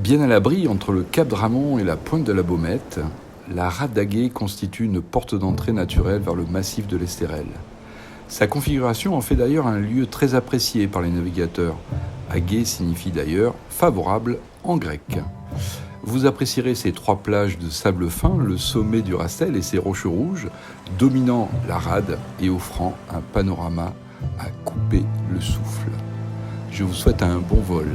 Bien à l'abri entre le cap Dramont et la pointe de la Baumette, la rade d'Agay constitue une porte d'entrée naturelle vers le massif de l'Estérel. Sa configuration en fait d'ailleurs un lieu très apprécié par les navigateurs. Agay signifie d'ailleurs « favorable » en grec. Vous apprécierez ces 3 plages de sable fin, le sommet du Rastel et ses rochers rouges, dominant la rade et offrant un panorama à couper le souffle. Je vous souhaite un bon vol.